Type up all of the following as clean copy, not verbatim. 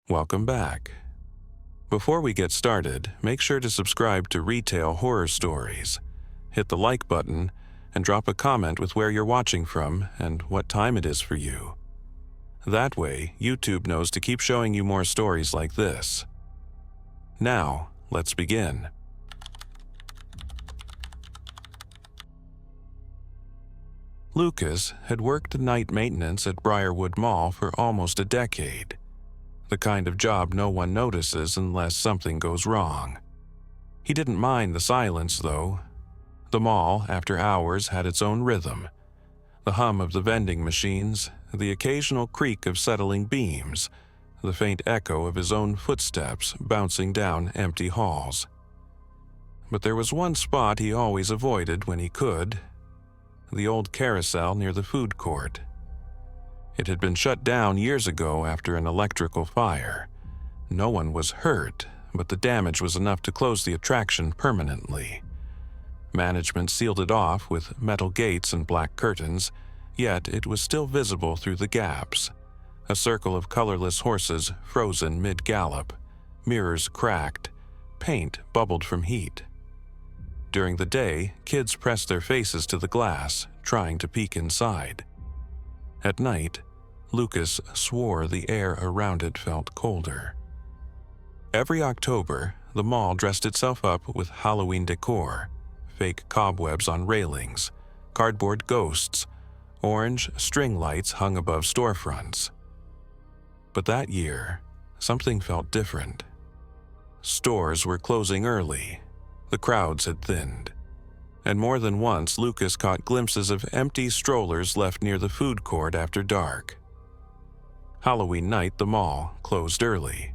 Welcome back. Before we get started, make sure to subscribe to Retail Horror Stories. Hit the like button and drop a comment with where you're watching from and what time it is for you. That way, YouTube knows to keep showing you more stories like this. Now, let's begin. Lucas had worked night maintenance at Briarwood Mall for almost a decade. The kind of job no one notices unless something goes wrong. He didn't mind the silence, though. The mall, after hours, had its own rhythm. The hum of the vending machines, the occasional creak of settling beams, the faint echo of his own footsteps bouncing down empty halls. But there was one spot he always avoided when he could: the old carousel near the food court. It had been shut down years ago after an electrical fire. No one was hurt, but the damage was enough to close the attraction permanently. Management sealed it off with metal gates and black curtains, yet it was still visible through the gaps. A circle of colorless horses frozen mid-gallop, mirrors cracked, paint bubbled from heat. During the day, kids pressed their faces to the glass, trying to peek inside. At night, Lucas swore the air around it felt colder. Every October, the mall dressed itself up with Halloween decor: fake cobwebs on railings, cardboard ghosts, orange string lights hung above storefronts. But that year, something felt different. Stores were closing early. The crowds had thinned. And more than once, Lucas caught glimpses of empty strollers left near the food court after dark. Halloween night, the mall closed early.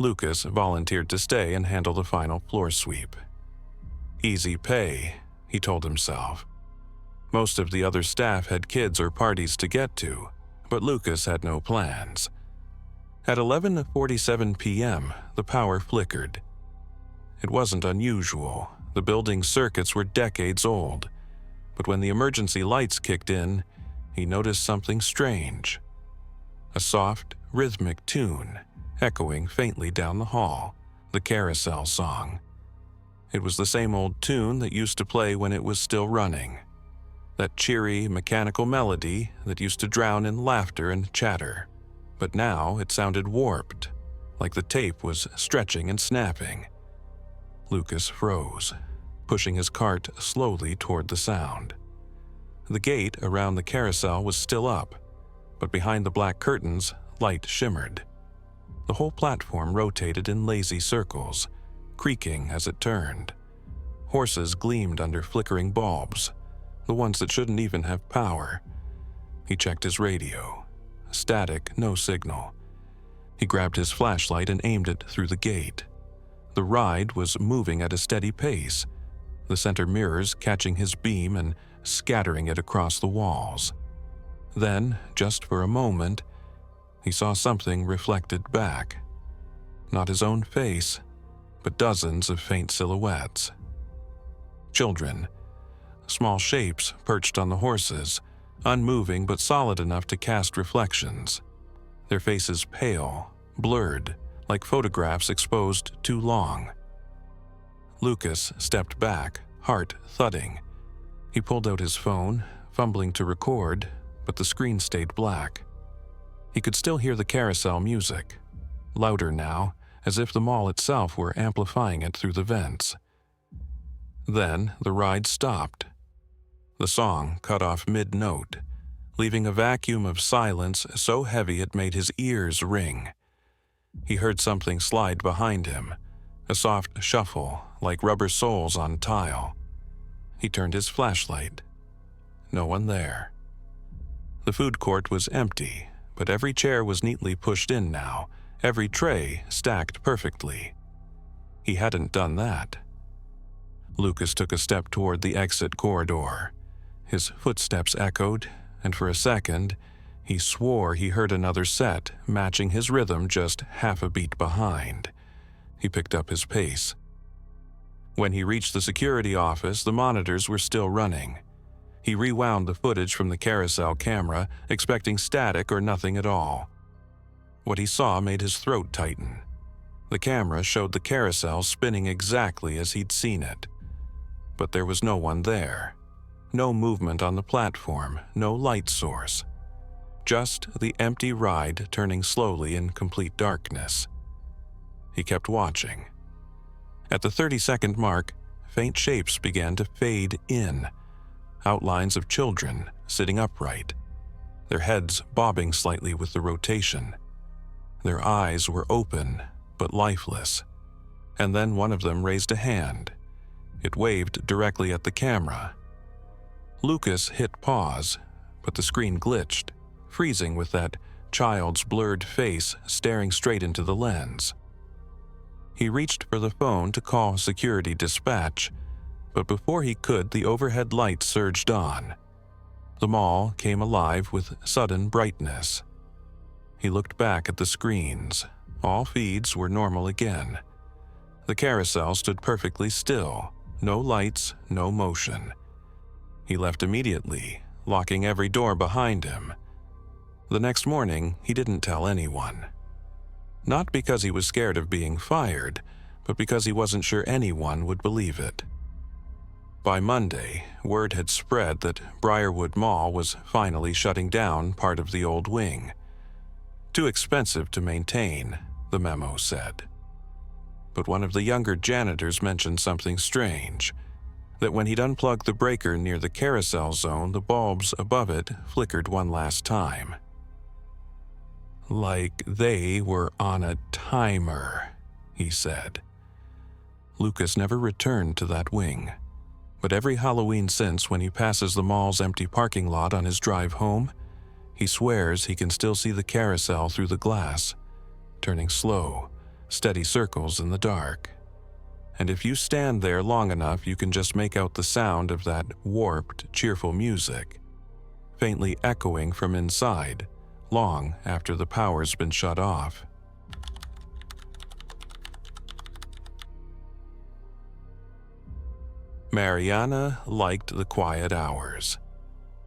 Lucas volunteered to stay and handle the final floor sweep. Easy pay, he told himself. Most of the other staff had kids or parties to get to, but Lucas had no plans. At 11:47 p.m., the power flickered. It wasn't unusual. The building's circuits were decades old. But when the emergency lights kicked in, he noticed something strange. A soft, rhythmic tune, echoing faintly down the hall, the Carousel song. It was the same old tune that used to play when it was still running. That cheery, mechanical melody that used to drown in laughter and chatter. But now it sounded warped, like the tape was stretching and snapping. Lucas froze, pushing his cart slowly toward the sound. The gate around the carousel was still up, but behind the black curtains, light shimmered. The whole platform rotated in lazy circles, creaking as it turned. Horses gleamed under flickering bulbs, the ones that shouldn't even have power. He checked his radio. Static, no signal. He grabbed his flashlight and aimed it through the gate. The ride was moving at a steady pace, the center mirrors catching his beam and scattering it across the walls. Then, just for a moment, he saw something reflected back. Not his own face, but dozens of faint silhouettes. Children, small shapes perched on the horses, unmoving but solid enough to cast reflections. Their faces pale, blurred, like photographs exposed too long. Lucas stepped back, heart thudding. He pulled out his phone, fumbling to record, but the screen stayed black. He could still hear the carousel music, louder now, as if the mall itself were amplifying it through the vents. Then the ride stopped. The song cut off mid-note, leaving a vacuum of silence so heavy it made his ears ring. He heard something slide behind him, a soft shuffle like rubber soles on tile. He turned his flashlight. No one there. The food court was empty, but every chair was neatly pushed in now, every tray stacked perfectly. He hadn't done that. Lucas took a step toward the exit corridor. His footsteps echoed, and for a second, he swore he heard another set matching his rhythm just half a beat behind. He picked up his pace. When he reached the security office, the monitors were still running. He rewound the footage from the carousel camera, expecting static or nothing at all. What he saw made his throat tighten. The camera showed the carousel spinning exactly as he'd seen it. But there was no one there. No movement on the platform, no light source. Just the empty ride turning slowly in complete darkness. He kept watching. At the 30-second mark, faint shapes began to fade in. Outlines of children sitting upright, their heads bobbing slightly with the rotation. Their eyes were open but lifeless. And then one of them raised a hand. It waved directly at the camera. Lucas hit pause, but the screen glitched, freezing with that child's blurred face staring straight into the lens. He reached for the phone to call security dispatch, but before he could, the overhead lights surged on. The mall came alive with sudden brightness. He looked back at the screens. All feeds were normal again. The carousel stood perfectly still, no lights, no motion. He left immediately, locking every door behind him. The next morning, he didn't tell anyone. Not because he was scared of being fired, but because he wasn't sure anyone would believe it. By Monday, word had spread that Briarwood Mall was finally shutting down part of the old wing. Too expensive to maintain, the memo said. But one of the younger janitors mentioned something strange, that when he'd unplugged the breaker near the carousel zone, the bulbs above it flickered one last time. Like they were on a timer, he said. Lucas never returned to that wing, but every Halloween since, when he passes the mall's empty parking lot on his drive home, he swears he can still see the carousel through the glass, turning slow, steady circles in the dark. And if you stand there long enough, you can just make out the sound of that warped, cheerful music, faintly echoing from inside, long after the power's been shut off. Mariana liked the quiet hours.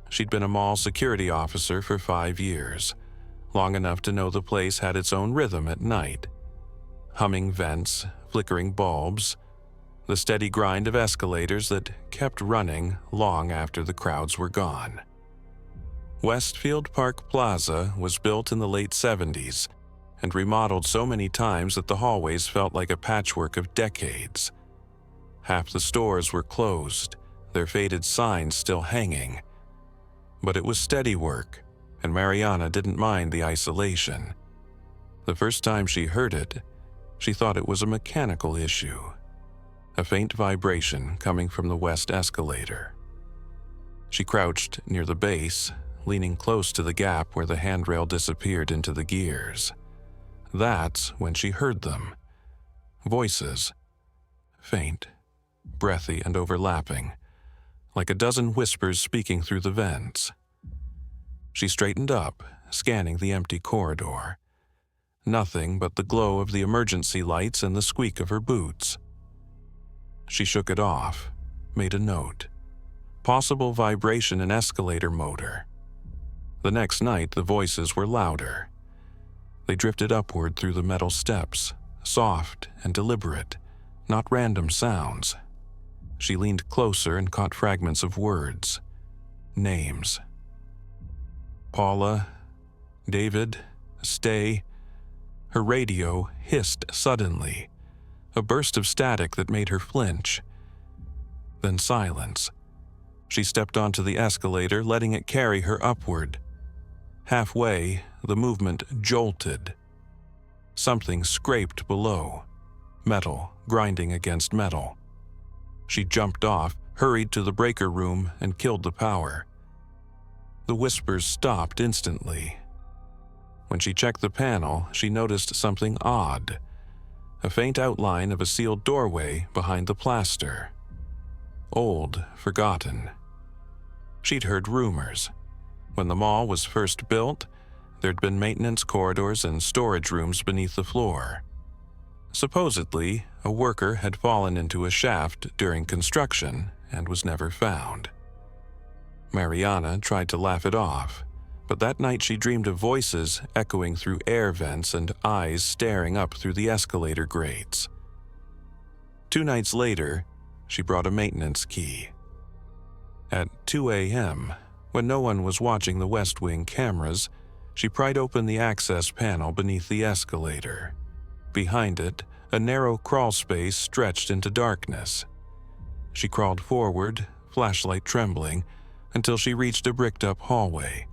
She'd been a mall security officer for 5 years, long enough to know the place had its own rhythm at night. Humming vents, flickering bulbs, the steady grind of escalators that kept running long after the crowds were gone. Westfield Park Plaza was built in the late 70s and remodeled so many times that the hallways felt like a patchwork of decades. Half the stores were closed, their faded signs still hanging. But it was steady work, and Mariana didn't mind the isolation. The first time she heard it, she thought it was a mechanical issue, a faint vibration coming from the west escalator. She crouched near the base, leaning close to the gap where the handrail disappeared into the gears. That's when she heard them. Voices, faint, breathy and overlapping, like a dozen whispers speaking through the vents. She straightened up, scanning the empty corridor. Nothing but the glow of the emergency lights and the squeak of her boots. She shook it off, made a note. Possible vibration in escalator motor. The next night, the voices were louder. They drifted upward through the metal steps, soft and deliberate, not random sounds. She leaned closer and caught fragments of words, names. Paula, David, stay. Her radio hissed suddenly, a burst of static that made her flinch. Then silence. She stepped onto the escalator, letting it carry her upward. Halfway, the movement jolted. Something scraped below, metal grinding against metal. She jumped off, hurried to the breaker room, and killed the power. The whispers stopped instantly. When she checked the panel, she noticed something odd, a faint outline of a sealed doorway behind the plaster. Old, forgotten. She'd heard rumors. When the mall was first built, there'd been maintenance corridors and storage rooms beneath the floor. Supposedly, a worker had fallen into a shaft during construction and was never found. Mariana tried to laugh it off, But that night she dreamed of voices echoing through air vents and eyes staring up through the escalator grates. 2 nights later, she brought a maintenance key. At 2 a.m., when no one was watching the West Wing cameras, she pried open the access panel beneath the escalator. Behind it, a narrow crawl space stretched into darkness. She crawled forward, flashlight trembling, until she reached a bricked-up hallway.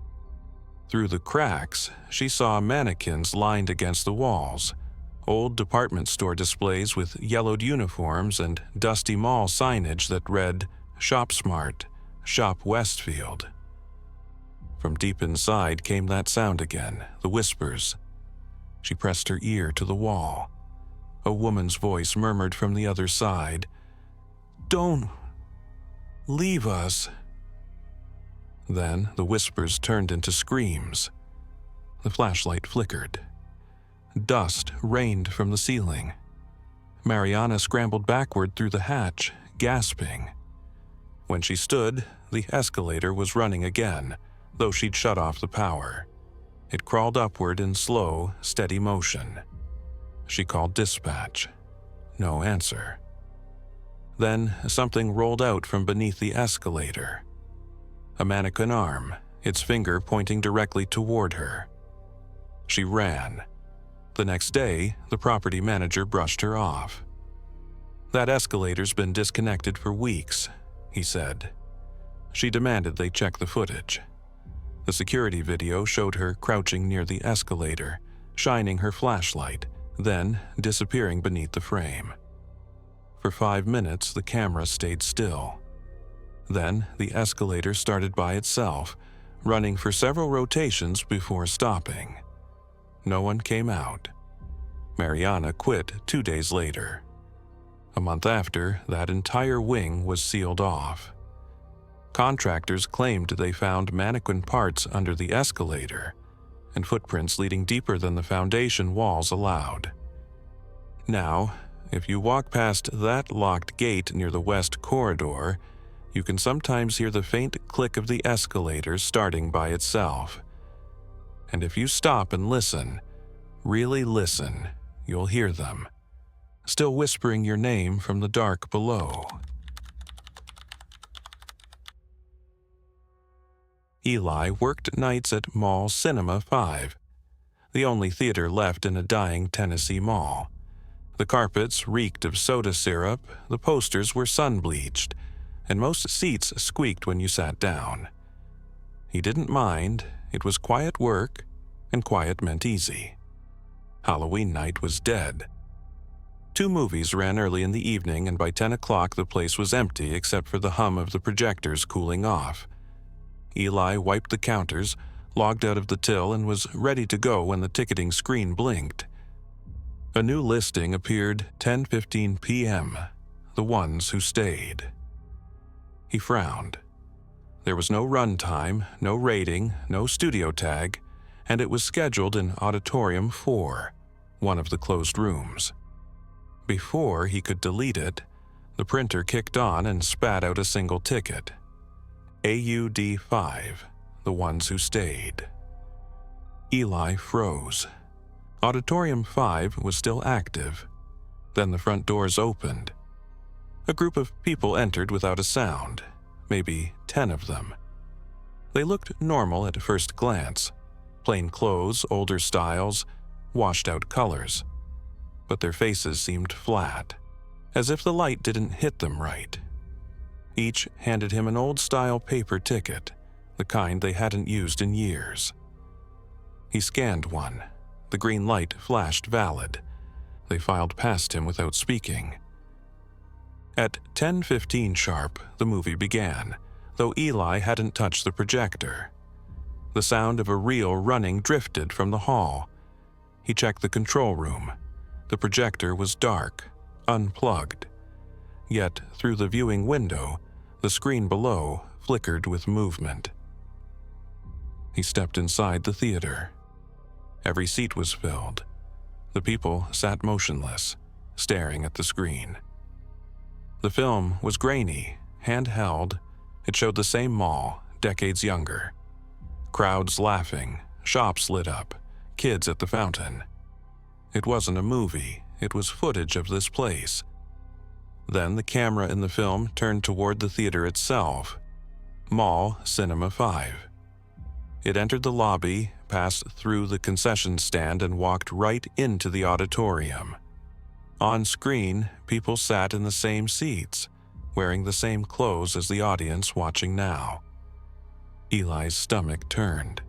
Through the cracks, she saw mannequins lined against the walls, old department store displays with yellowed uniforms and dusty mall signage that read, "Shop Smart, Shop Westfield." From deep inside came that sound again, the whispers. She pressed her ear to the wall. A woman's voice murmured from the other side, "Don't leave us." Then the whispers turned into screams. The flashlight flickered. Dust rained from the ceiling. Mariana scrambled backward through the hatch, gasping. When she stood, the escalator was running again, though she'd shut off the power. It crawled upward in slow, steady motion. She called dispatch. No answer. Then something rolled out from beneath the escalator. A mannequin arm, its finger pointing directly toward her. She ran. The next day, the property manager brushed her off. "That escalator's been disconnected for weeks," he said. She demanded they check the footage. The security video showed her crouching near the escalator, shining her flashlight, then disappearing beneath the frame. For 5 minutes, the camera stayed still. Then the escalator started by itself, running for several rotations before stopping. No one came out. Mariana quit 2 days later. A month after, that entire wing was sealed off. Contractors claimed they found mannequin parts under the escalator and footprints leading deeper than the foundation walls allowed. Now, if you walk past that locked gate near the west corridor, you can sometimes hear the faint click of the escalator starting by itself. And if you stop and listen, really listen, you'll hear them, still whispering your name from the dark below. Eli worked nights at Mall Cinema 5, the only theater left in a dying Tennessee mall. The carpets reeked of soda syrup, the posters were sun-bleached, and most seats squeaked when you sat down. He didn't mind. It was quiet work, and quiet meant easy. Halloween night was dead. 2 movies ran early in the evening, and by 10 o'clock the place was empty except for the hum of the projectors cooling off. Eli wiped the counters, logged out of the till, and was ready to go when the ticketing screen blinked. A new listing appeared 10:15 p.m., The Ones Who Stayed. He frowned. There was no run time, no rating, no studio tag, and it was scheduled in Auditorium 4, one of the closed rooms. Before he could delete it, the printer kicked on and spat out a single ticket. AUD 5, The Ones Who Stayed. Eli froze. Auditorium 5 was still active. Then the front doors opened. A group of people entered without a sound, maybe 10 of them. They looked normal at first glance. Plain clothes, older styles, washed-out colors. But their faces seemed flat, as if the light didn't hit them right. Each handed him an old-style paper ticket, the kind they hadn't used in years. He scanned one. The green light flashed valid. They filed past him without speaking. At 10:15 sharp, the movie began, though Eli hadn't touched the projector. The sound of a reel running drifted from the hall. He checked the control room. The projector was dark, unplugged. Yet, through the viewing window, the screen below flickered with movement. He stepped inside the theater. Every seat was filled. The people sat motionless, staring at the screen. The film was grainy, handheld. It showed the same mall, decades younger. Crowds laughing, shops lit up, kids at the fountain. It wasn't a movie, it was footage of this place. Then the camera in the film turned toward the theater itself, Mall Cinema 5. It entered the lobby, passed through the concession stand, and walked right into the auditorium. On screen, people sat in the same seats, wearing the same clothes as the audience watching now. Eli's stomach turned.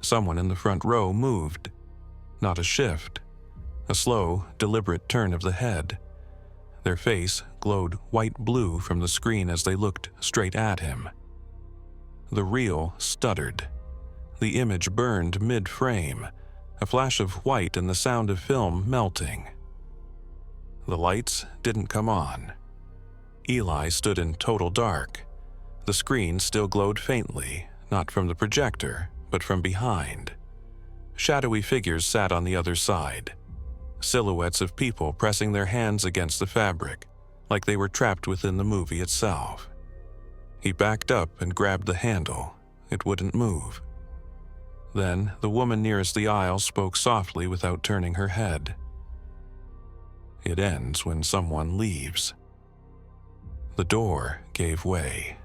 Someone in the front row moved. Not a shift. A slow, deliberate turn of the head. Their face glowed white-blue from the screen as they looked straight at him. The reel stuttered. The image burned mid-frame, a flash of white and the sound of film melting. The lights didn't come on. Eli stood in total dark. The screen still glowed faintly, not from the projector, but from behind. Shadowy figures sat on the other side, silhouettes of people pressing their hands against the fabric, like they were trapped within the movie itself. He backed up and grabbed the handle. It wouldn't move. Then the woman nearest the aisle spoke softly without turning her head. "It ends when someone leaves." The door gave way.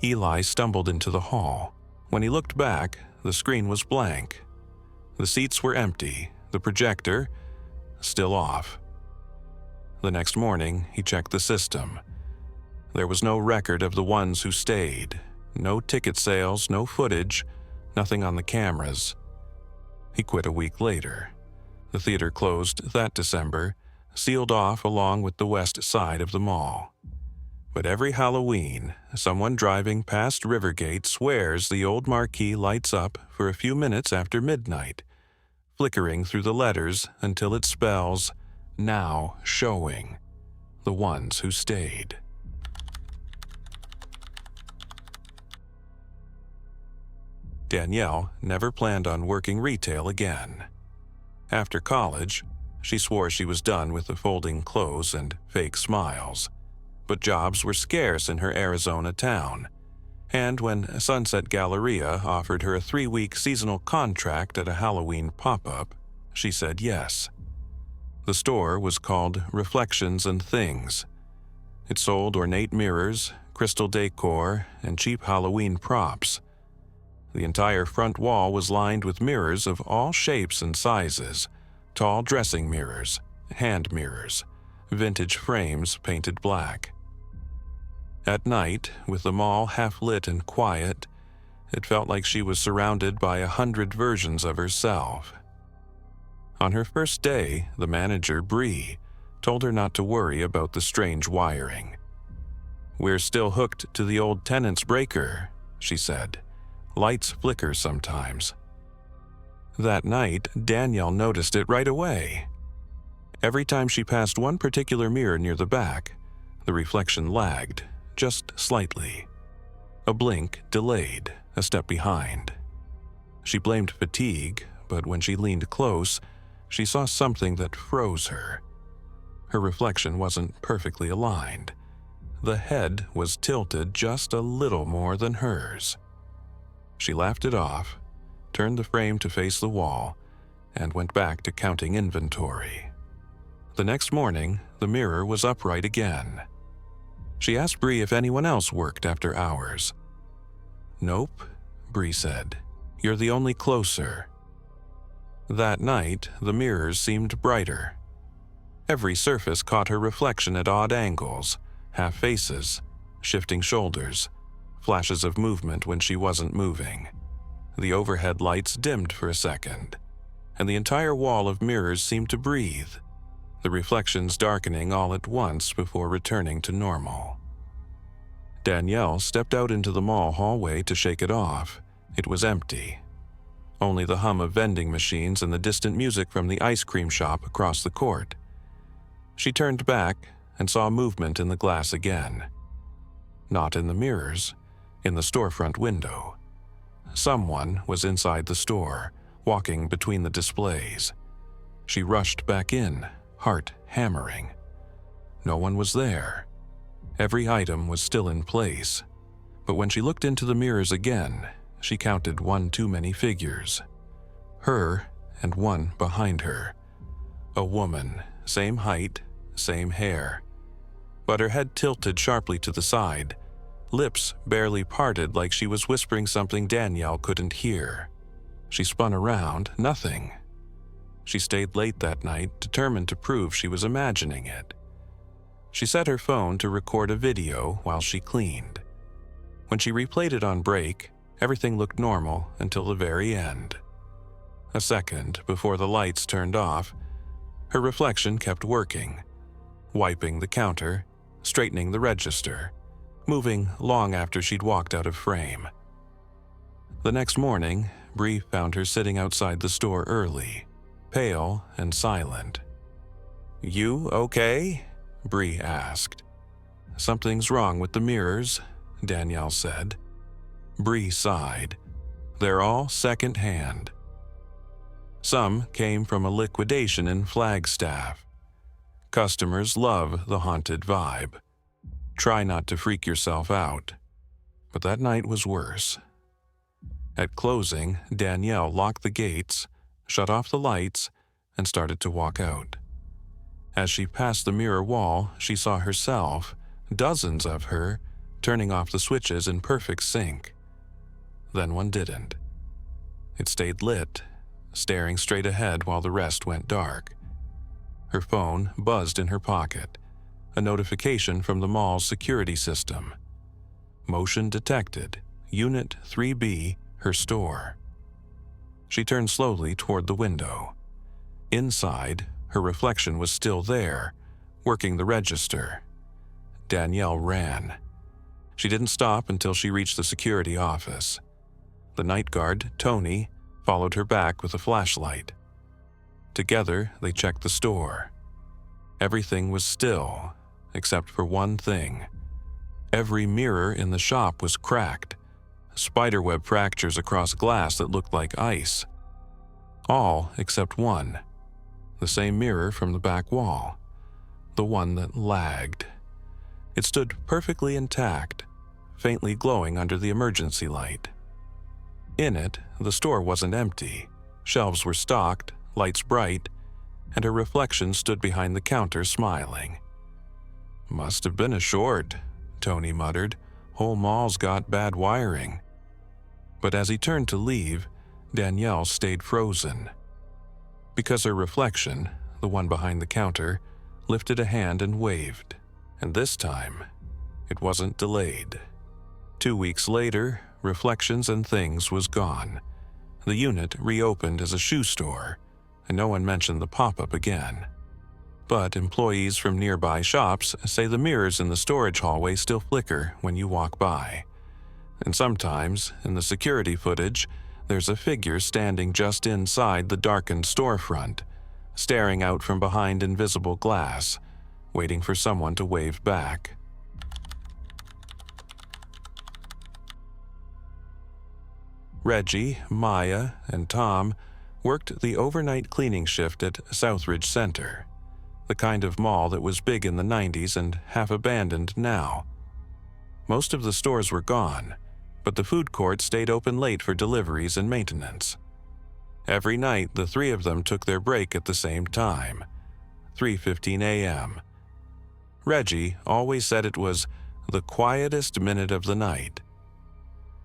Eli stumbled into the hall. When he looked back, the screen was blank. The seats were empty, the projector still off. The next morning, he checked the system. There was no record of the ones who stayed, no ticket sales, no footage, nothing on the cameras. He quit a week later. The theater closed that December, sealed off along with the west side of the mall. But every Halloween, someone driving past Rivergate swears the old marquee lights up for a few minutes after midnight, flickering through the letters until it spells, "Now showing." The ones who stayed. Danielle never planned on working retail again. After college, she swore she was done with the folding clothes and fake smiles. But jobs were scarce in her Arizona town, and when Sunset Galleria offered her a 3-week seasonal contract at a Halloween pop-up, she said yes. The store was called Reflections and Things. It sold ornate mirrors, crystal decor, and cheap Halloween props. The entire front wall was lined with mirrors of all shapes and sizes, tall dressing mirrors, hand mirrors, vintage frames painted black. At night, with the mall half-lit and quiet, it felt like she was surrounded by 100 versions of herself. On her first day, the manager, Bree, told her not to worry about the strange wiring. "We're still hooked to the old tenant's breaker," she said. "Lights flicker sometimes." That night, Danielle noticed it right away. Every time she passed one particular mirror near the back, the reflection lagged, just slightly. A blink delayed, a step behind. She blamed fatigue, but when she leaned close, she saw something that froze her. Her reflection wasn't perfectly aligned. The head was tilted just a little more than hers. She laughed it off, turned the frame to face the wall, and went back to counting inventory. The next morning, the mirror was upright again. She asked Bree if anyone else worked after hours. "Nope," Bree said. "You're the only closer." That night, the mirrors seemed brighter. Every surface caught her reflection at odd angles, half faces, shifting shoulders, flashes of movement when she wasn't moving. The overhead lights dimmed for a second, and the entire wall of mirrors seemed to breathe, the reflections darkening all at once before returning to normal. Danielle stepped out into the mall hallway to shake it off. It was empty. Only the hum of vending machines and the distant music from the ice cream shop across the court. She turned back and saw movement in the glass again. Not in the mirrors, in the storefront window. Someone was inside the store, walking between the displays. She rushed back in, heart hammering. No one was there. Every item was still in place. But when she looked into the mirrors again, she counted one too many figures. Her and one behind her. A woman, same height, same hair. But her head tilted sharply to the side, lips barely parted like she was whispering something Danielle couldn't hear. She spun around, nothing. She stayed late that night, determined to prove she was imagining it. She set her phone to record a video while she cleaned. When she replayed it on break, everything looked normal until the very end. A second before the lights turned off, her reflection kept working, wiping the counter, straightening the register, moving long after she'd walked out of frame. The next morning, Bree found her sitting outside the store early, pale and silent. "You okay?" Bree asked. "Something's wrong with the mirrors," Danielle said. Bree sighed. "They're all second-hand. Some came from a liquidation in Flagstaff. Customers love the haunted vibe. Try not to freak yourself out." But that night was worse. At closing, Danielle locked the gates, shut off the lights, and started to walk out. As she passed the mirror wall, she saw herself, dozens of her, turning off the switches in perfect sync. Then one didn't. It stayed lit, staring straight ahead while the rest went dark. Her phone buzzed in her pocket, a notification from the mall's security system. Motion detected, Unit 3B, her store. She turned slowly toward the window. Inside, her reflection was still there, working the register. Danielle ran. She didn't stop until she reached the security office. The night guard, Tony, followed her back with a flashlight. Together, they checked the store. Everything was still, except for one thing. Every mirror in the shop was cracked, spiderweb fractures across glass that looked like ice. All except one. The same mirror from the back wall. The one that lagged. It stood perfectly intact, faintly glowing under the emergency light. In it, the store wasn't empty. Shelves were stocked, lights bright, and her reflection stood behind the counter smiling. "Must have been a short," Tony muttered. "Whole mall's got bad wiring." But as he turned to leave, Danielle stayed frozen. Because her reflection, the one behind the counter, lifted a hand and waved. And this time, it wasn't delayed. 2 weeks later, Reflections and Things was gone. The unit reopened as a shoe store, and no one mentioned the pop-up again. But employees from nearby shops say the mirrors in the storage hallway still flicker when you walk by. And sometimes, in the security footage, there's a figure standing just inside the darkened storefront, staring out from behind invisible glass, waiting for someone to wave back. Reggie, Maya, and Tom worked the overnight cleaning shift at Southridge Center, the kind of mall that was big in the 90s and half abandoned now. Most of the stores were gone, but the food court stayed open late for deliveries and maintenance. Every night, the three of them took their break at the same time, 3:15 a.m. Reggie always said it was the quietest minute of the night.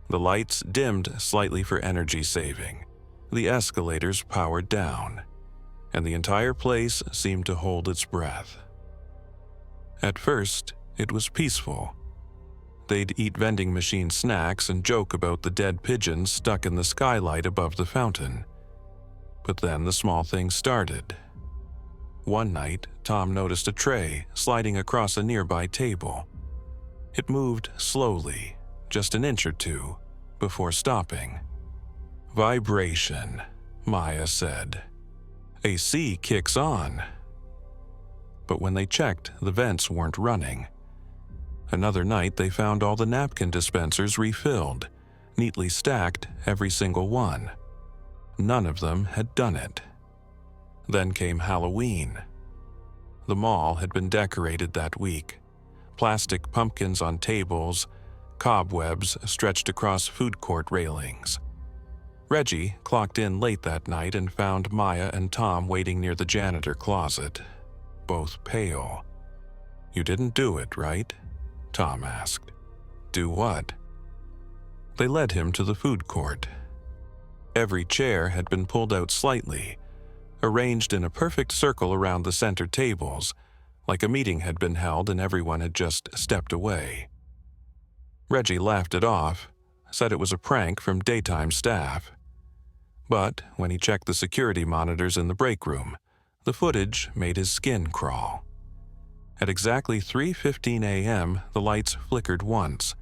The lights dimmed slightly for energy saving, the escalators powered down, and the entire place seemed to hold its breath. At first, it was peaceful. They'd eat vending machine snacks and joke about the dead pigeons stuck in the skylight above the fountain. But then the small things started. One night, Tom noticed a tray sliding across a nearby table. It moved slowly, just an inch or two, before stopping. "Vibration," Maya said. "AC kicks on." But when they checked, the vents weren't running. Another night, they found all the napkin dispensers refilled, neatly stacked, every single one. None of them had done it. Then came Halloween. The mall had been decorated that week. Plastic pumpkins on tables, cobwebs stretched across food court railings. Reggie clocked in late that night and found Maya and Tom waiting near the janitor closet, both pale. "You didn't do it, right?" Tom asked. "Do what?" They led him to the food court. Every chair had been pulled out slightly, arranged in a perfect circle around the center tables, like a meeting had been held and everyone had just stepped away. Reggie laughed it off, said it was a prank from daytime staff. But when he checked the security monitors in the break room, the footage made his skin crawl. At exactly 3:15 a.m., the lights flickered once.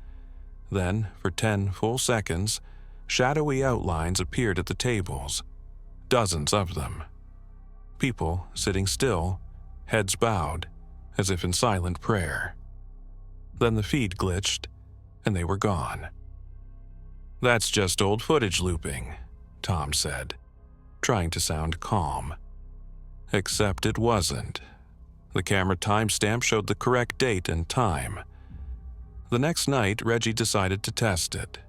Then, for 10 full seconds, shadowy outlines appeared at the tables, dozens of them. People sitting still, heads bowed, as if in silent prayer. Then the feed glitched, and they were gone. "That's just old footage looping," Tom said, trying to sound calm. Except it wasn't. The camera timestamp showed the correct date and time. The next night, Reggie decided to test it.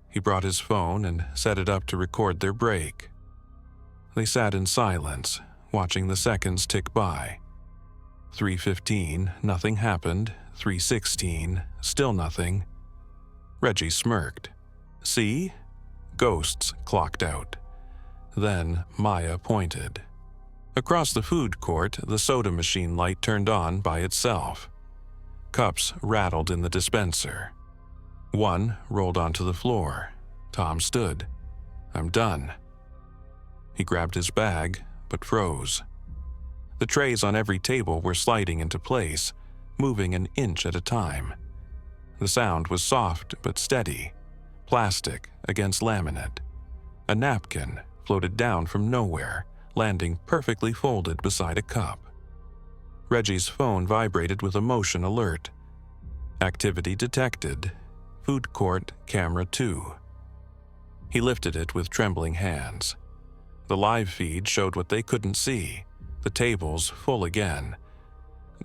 He brought his phone and set it up to record their break. They sat in silence, watching the seconds tick by. 3:15, nothing happened. 3:16, still nothing. Reggie smirked. "See? Ghosts clocked out." Then Maya pointed. Across the food court, the soda machine light turned on by itself. Cups rattled in the dispenser. One rolled onto the floor. Tom stood. "I'm done." He grabbed his bag, but froze. The trays on every table were sliding into place, moving an inch at a time. The sound was soft but steady, plastic against laminate. A napkin floated down from nowhere, landing perfectly folded beside a cup. Reggie's phone vibrated with a motion alert. Activity detected. Food court camera 2. He lifted it with trembling hands. The live feed showed what they couldn't see, the tables full again.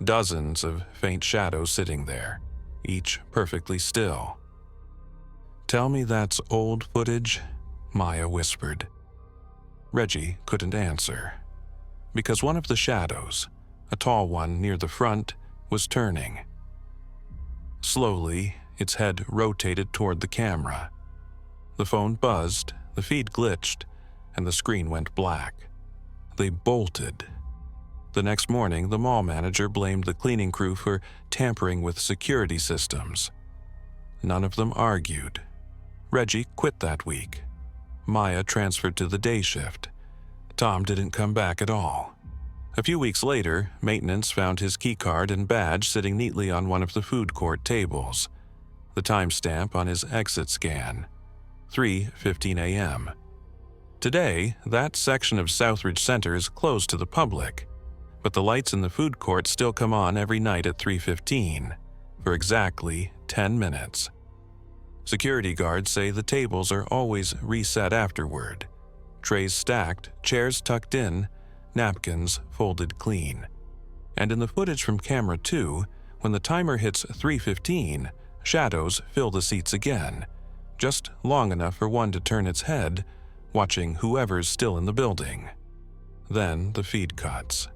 Dozens of faint shadows sitting there, each perfectly still. "Tell me that's old footage?" Maya whispered. Reggie couldn't answer, because one of the shadows, a tall one near the front, was turning. Slowly, its head rotated toward the camera. The phone buzzed, the feed glitched, and the screen went black. They bolted. The next morning, the mall manager blamed the cleaning crew for tampering with security systems. None of them argued. Reggie quit that week. Maya transferred to the day shift. Tom didn't come back at all. A few weeks later, maintenance found his keycard and badge sitting neatly on one of the food court tables. The timestamp on his exit scan, 3:15 a.m. Today, that section of Southridge Center is closed to the public, but the lights in the food court still come on every night at 3:15, for exactly 10 minutes. Security guards say the tables are always reset afterward. Trays stacked, chairs tucked in, napkins folded clean. And in the footage from camera 2, when the timer hits 3:15, shadows fill the seats again, just long enough for one to turn its head, watching whoever's still in the building. Then the feed cuts.